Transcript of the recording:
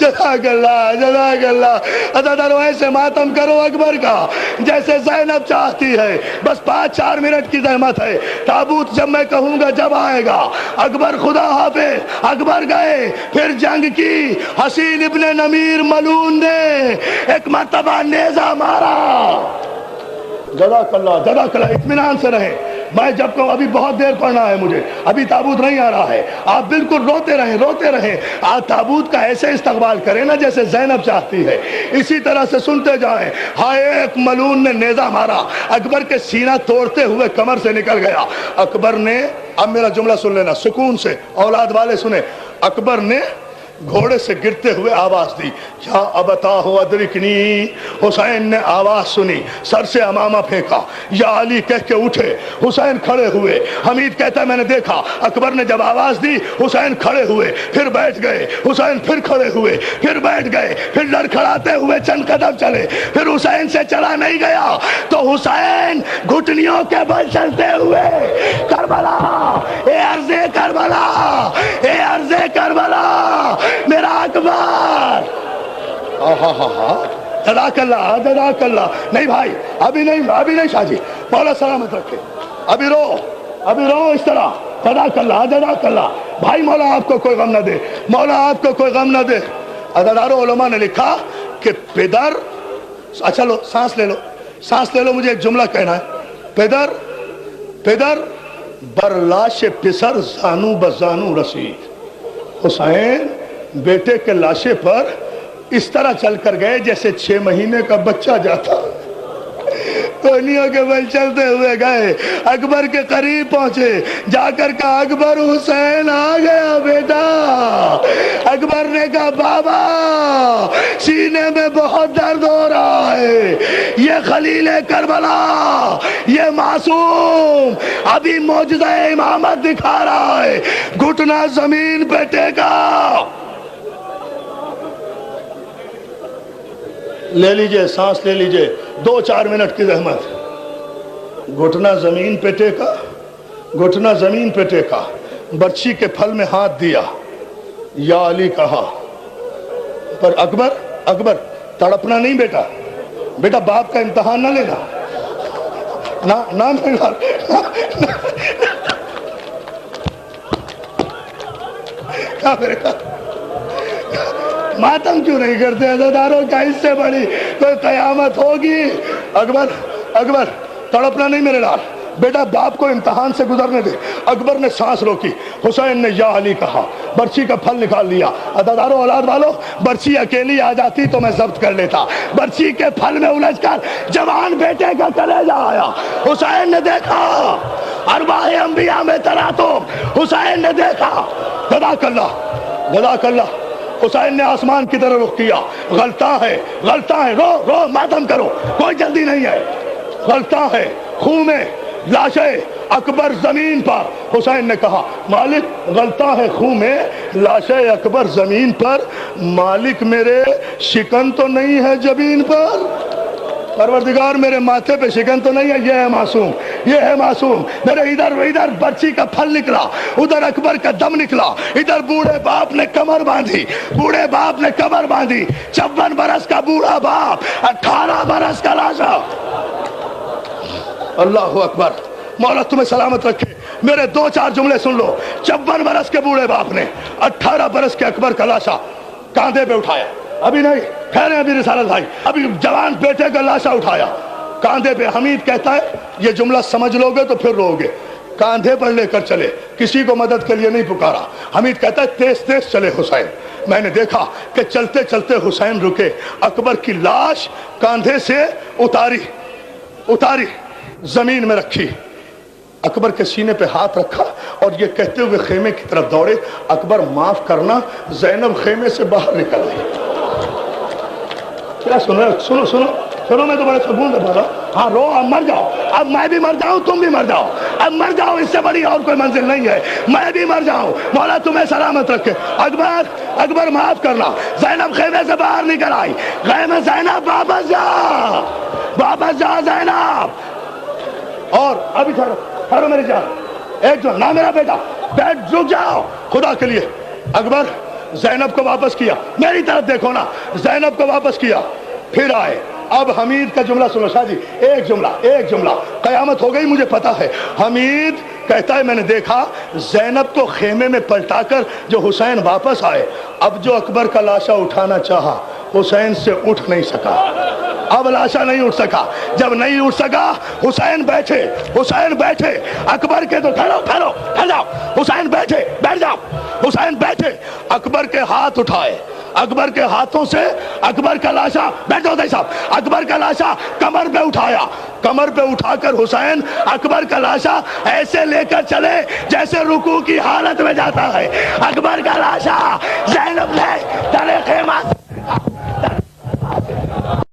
جزاک اللہ جزاک اللہ۔ عزادارو ایسے ماتم کرو اکبر کا جیسے زینب چاہتی ہے، بس 5-4 منٹ کی زحمت ہے، تابوت جب میں کہوں گا جب آئے گا۔ اکبر خدا حافظ، اکبر گئے، پھر جنگ کی۔ حسین ابن نمیر ملعون نے ایک مرتبہ نیزہ مارا۔ جزاک اللہ جزاک اللہ، اطمینان سے رہیں، میں جب کہوں ابھی بہت دیر پڑھنا ہے مجھے، ابھی تابوت نہیں آ رہا ہے، آپ بالکل روتے رہیں، آپ تابوت کا ایسے استقبال کریں نا جیسے زینب چاہتی ہے، اسی طرح سے سنتے جائیں۔ ہائے ایک ملعون نے نیزہ مارا، اکبر کے سینہ توڑتے ہوئے کمر سے نکل گیا۔ اکبر نے، اب میرا جملہ سن لینا سکون سے، اولاد والے سنیں، اکبر نے گھوڑے سے گرتے ہوئے آواز دی، یا ابتاہ ادرکنی۔ حسین نے آواز سنی، سر سے امامہ پھینکا، یا علی کہہ کے اٹھے، حسین کھڑے ہوئے۔ حمید کہتا ہے میں نے دیکھا اکبر نے جب آواز دی حسین کھڑے ہوئے، پھر بیٹھ گئے، حسین پھر کھڑے ہوئے، پھر بیٹھ گئے، پھر لڑکھڑاتے ہوئے چند قدم چلے، پھر حسین سے چلا نہیں گیا تو حسین گھٹنیوں کے بل چلتے ہوئے، کربلا اے عرض کربلا، اے عرض کربلا میرا اکبر۔ جزاک اللہ جزاک اللہ۔ نہیں بھائی ابھی نہیں شاہ جی، مولا سلامت رکھے، ابھی رو اس طرح۔ جزاک اللہ جزاک اللہ بھائی، مولا آپ کو کوئی غم نہ دے، مولا آپ کو کوئی غم نہ دے۔ عزادارو علماء نے لکھا کہ پدر، اچھا لو سانس لے لو، مجھے ایک جملہ کہنا ہے۔ پدر بر لاش پسر زانو بزانو رسید۔ حسین بیٹے کے لاشے پر اس طرح چل کر گئے جیسے 6 مہینے کا بچہ جاتا، کوہنیوں کے بل چلتے ہوئے گئے، اکبر کے قریب پہنچے، جا کر کہا اکبر حسین آ گیا بیٹا۔ اکبر نے کہا بابا سینے میں بہت درد ہو رہا ہے، یہ خلیل کربلا، یہ معصوم ابھی معجزہ امامت دکھا رہا ہے، گھٹنا زمین پہ ٹیکا۔ لے لیجئے سانس لے لیجئے، 2-4 منٹ کی زحمت۔ گھٹنا زمین پہ ٹیکا، گھٹنا زمین پہ ٹیکا، برچھی کے پھل میں ہاتھ دیا، یا علی کہا۔ پر اکبر تڑپنا نہیں بیٹا باپ کا امتحان نہ لینا، نام کیا کرے گا؟ ماتم کیوں نہیں کرتے عزاداروں کا؟ اس سے بڑی کوئی قیامت ہوگی؟ اکبر تڑپنا نہیں میرے لال، بیٹا باپ کو امتحان سے گزرنے دے۔ اکبر نے سانس روکی، حسین نے یا علی کہا، برچی کا پھل نکال لیا۔ عزاداروں اولاد والو، برچی اکیلی آ جاتی تو میں ضبط کر لیتا، برچی کے پھل میں الجھ کر جوان بیٹے کا کلیجہ آیا۔ حسین نے دیکھا، ارواح انبیاء میں تراتم، حسین نے دیکھا۔ جزاک اللہ۔ حسین نے آسمان کی طرف رخ کیا، غلطاں ہے، رو ماتم کرو، کوئی جلدی نہیں ہے، غلطاں ہے، خون میں لاشیں، اکبر زمین پر۔ حسین نے کہا مالک غلطاں ہے خون میں، لاشیں اکبر زمین پر، مالک میرے شکن تو نہیں ہے جبین پر؟ پروردگار میرے ماتھے پہ شکن تو نہیں ہے، یہ ہے معصوم۔ میرے ادھر برچی کا پھل نکلا، ادھر اکبر کا دم نکلا، ادھر بوڑھے باپ نے کمر باندھی، 56 برس کا بوڑھا باپ، 18 برس کا لاشا۔ اللہ اکبر، مولا تمہیں سلامت رکھے۔ میرے 2-4 جملے سن لو۔ 56 برس کے بوڑھے باپ نے 18 برس کے اکبر کا لاشا کاندھے پہ اٹھایا، ابھی نہیں ٹھہرے، ابھی رسالت بھائی، ابھی جوان بیٹے کا لاشا اٹھایا کاندھے پہ۔ حمید کہتا ہے یہ جملہ سمجھ لو گے تو پھر رو گے، کاندھے پر لے کر چلے، کسی کو مدد کے لیے نہیں پکارا۔ حمید کہتا ہے تیز چلے حسین۔ میں نے دیکھا کہ چلتے چلتے حسین رکے، اکبر کی لاش کاندھے سے اتاری زمین میں رکھی، اکبر کے سینے پہ ہاتھ رکھا اور یہ کہتے ہوئے خیمے کی طرف دوڑے، اکبر معاف کرنا، زینب خیمے سے باہر نکل آئی۔ کیا سنو میں تو بڑے سکون سے بول رہا ہوں۔ ہاں رو، اب مر جاؤ، اب میں بھی مر جاؤں، تم بھی مر جاؤ، اب مر جاؤ، اس سے بڑی اور کوئی منزل نہیں ہے، میں بھی مر جاؤں، مولا تمہیں سلامت رکھے۔ اکبر معاف کرنا۔ زینب خیمے سے باہر نکل آئی، خیمے زینب واپس جا زینب۔ اور ابھی ٹھہرو میری جان، ایک جو نہ میرا بیٹا، بیٹھ رک جاؤ خدا کے لیے۔ زینب کو واپس کیا، میری طرف دیکھو نا، زینب کو واپس کیا، پھر آئے۔ اب حمید کا جملہ سنو شاہ جی، ایک جملہ، قیامت ہو گئی مجھے پتا ہے۔ حمید کہتا ہے میں نے دیکھا زینب کو خیمے میں پلٹا کر جو حسین واپس آئے، اب جو اکبر کا لاشا اٹھانا چاہا حسین سے اٹھ نہیں سکا، اب لاشا نہیں اٹھ سکا۔ جب نہیں اٹھ سکا حسین بیٹھے، اکبر کے تو ٹھہرو حسین بیٹھ جاؤ، حسین بیٹھے، اکبر کے ہاتھ اٹھائے، اکبر کے ہاتھوں سے اکبر کا لاشا، بیٹھو دائی صاحب، اکبر کا لاشا کمر پہ اٹھایا، کمر پہ اٹھا کر حسین اکبر کا لاشا ایسے لے کر چلے جیسے رکوع کی حالت میں جاتا ہے۔ اکبر کا لاشا زینب نے تلے خیمہ